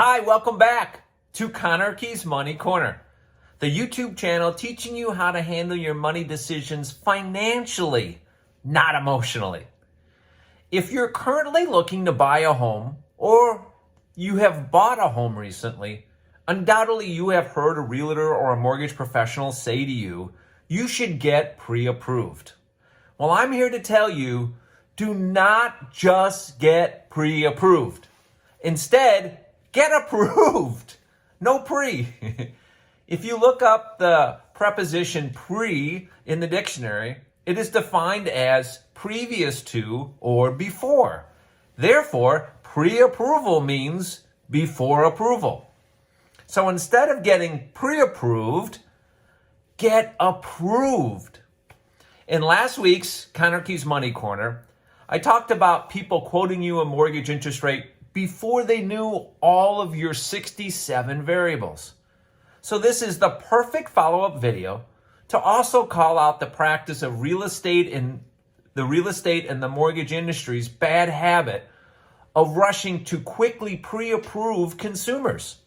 Hi, welcome back to Conarchy's Money Corner, the YouTube channel teaching you how to handle your money decisions financially, not emotionally. If you're currently looking to buy a home or you have bought a home recently, undoubtedly you have heard a realtor or a mortgage professional say to you, you should get pre-approved. Well, I'm here to tell you, do not just get pre-approved. Instead, get approved. No pre. If you look up the preposition pre in the dictionary, it is defined as previous to or before. Therefore, pre-approval means before approval. So instead of getting pre-approved, get approved. In last week's Conarchy's Money Corner, I talked about people quoting you a mortgage interest rate before they knew all of your 67 variables. So this is the perfect follow-up video to also call out the practice of real estate and the mortgage industry's bad habit of rushing to quickly pre-approve consumers.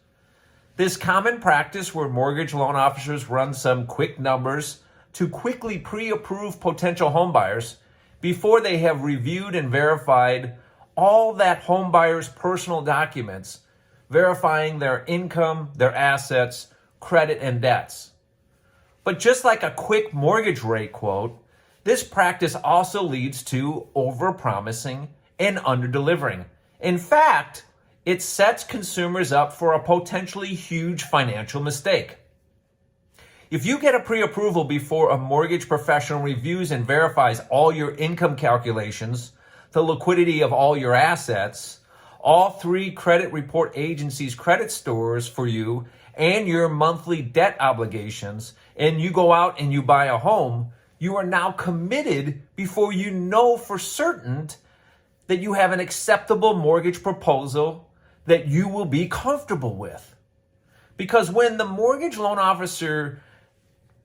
This common practice where mortgage loan officers run some quick numbers to quickly pre-approve potential homebuyers before they have reviewed and verified all that home buyer's personal documents, verifying their income, their assets, credit, and debts. But just like a quick mortgage rate quote, this practice also leads to overpromising and underdelivering. In fact, it sets consumers up for a potentially huge financial mistake. If you get a pre-approval before a mortgage professional reviews and verifies all your income calculations, the liquidity of all your assets, all three credit report agencies' credit scores for you, and your monthly debt obligations, and you go out and you buy a home, you are now committed before you know for certain that you have an acceptable mortgage proposal that you will be comfortable with. Because when the mortgage loan officer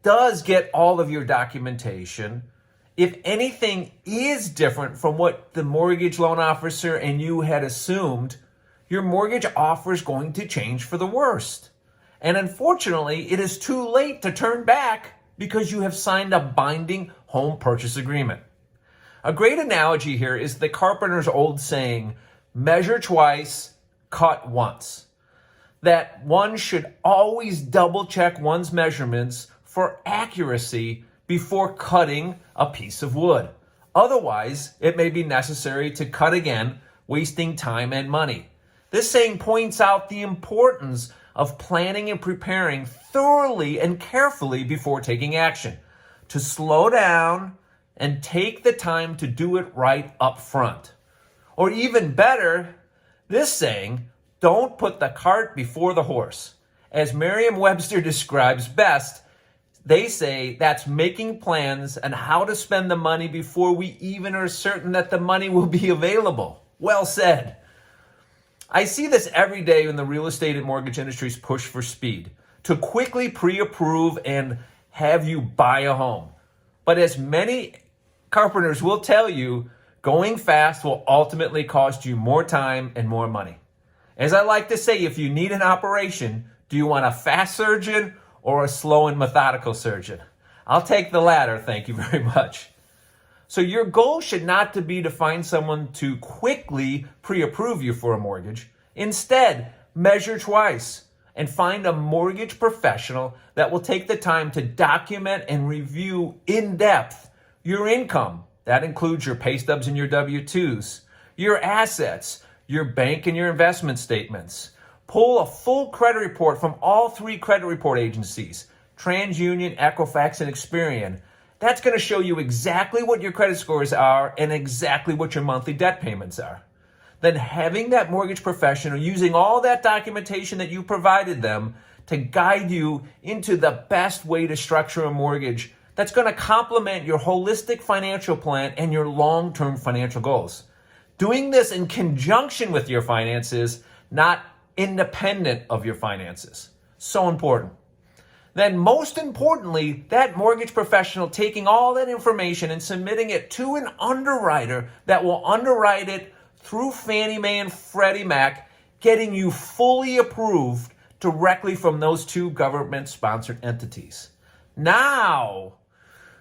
does get all of your documentation, if anything is different from what the mortgage loan officer and you had assumed, your mortgage offer is going to change for the worst. And unfortunately, it is too late to turn back because you have signed a binding home purchase agreement. A great analogy here is the carpenter's old saying, measure twice, cut once. That one should always double check one's measurements for accuracy before cutting a piece of wood. Otherwise, it may be necessary to cut again, wasting time and money. This saying points out the importance of planning and preparing thoroughly and carefully before taking action, to slow down and take the time to do it right up front. Or even better, this saying, don't put the cart before the horse. As Merriam-Webster describes best, they say that's making plans on how to spend the money before we even are certain that the money will be available. Well said. I see this every day in the real estate and mortgage industry's push for speed, to quickly pre-approve and have you buy a home. But as many carpenters will tell you, going fast will ultimately cost you more time and more money. As I like to say, if you need an operation, do you want a fast surgeon or a slow and methodical surgeon? I'll take the latter, thank you very much. So your goal should not to be to find someone to quickly pre-approve you for a mortgage. Instead, measure twice and find a mortgage professional that will take the time to document and review in depth your income. That includes your pay stubs and your W-2s, your assets, your bank and your investment statements. Pull a full credit report from all three credit report agencies, TransUnion, Equifax, and Experian. That's going to show you exactly what your credit scores are and exactly what your monthly debt payments are. Then having that mortgage professional using all that documentation that you provided them to guide you into the best way to structure a mortgage that's going to complement your holistic financial plan and your long-term financial goals. Doing this in conjunction with your finances, not independent of your finances. So important. Then most importantly, that mortgage professional taking all that information and submitting it to an underwriter that will underwrite it through Fannie Mae and Freddie Mac getting you fully approved directly from those two government-sponsored entities. Now,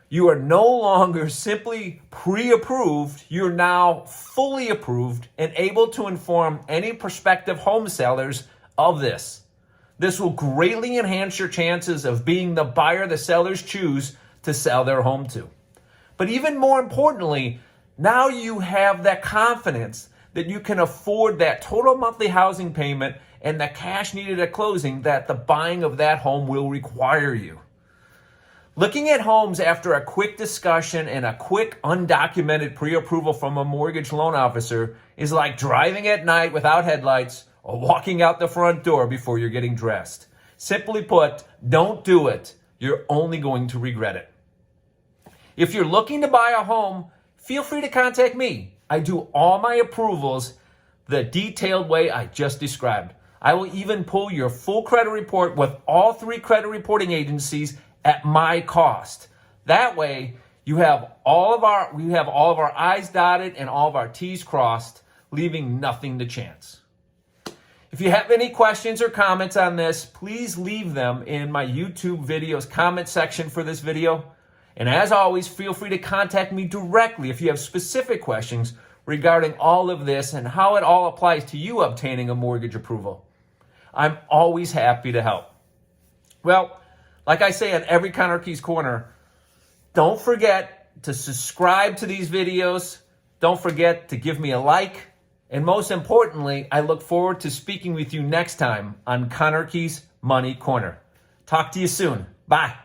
you are no longer simply pre-approved, you're now fully approved and able to inform any prospective home sellers of this. This will greatly enhance your chances of being the buyer the sellers choose to sell their home to. But even more importantly, now you have that confidence that you can afford that total monthly housing payment and the cash needed at closing that the buying of that home will require you. Looking at homes after a quick discussion and a quick undocumented pre-approval from a mortgage loan officer is like driving at night without headlights or walking out the front door before you're getting dressed. Simply put, don't do it. You're only going to regret it. If you're looking to buy a home, feel free to contact me. I do all my approvals the detailed way I just described. I will even pull your full credit report with all 3 credit reporting agencies at my cost. That way, we have all of our I's dotted and all of our T's crossed, leaving nothing to chance. If you have any questions or comments on this, please leave them in my YouTube video's comment section for this video. And as always, feel free to contact me directly if you have specific questions regarding all of this and how it all applies to you obtaining a mortgage approval. I'm always happy to help. Well, like I say on every Conarchy's Corner, don't forget to subscribe to these videos. Don't forget to give me a like. And most importantly, I look forward to speaking with you next time on Conarchy's Money Corner. Talk to you soon. Bye.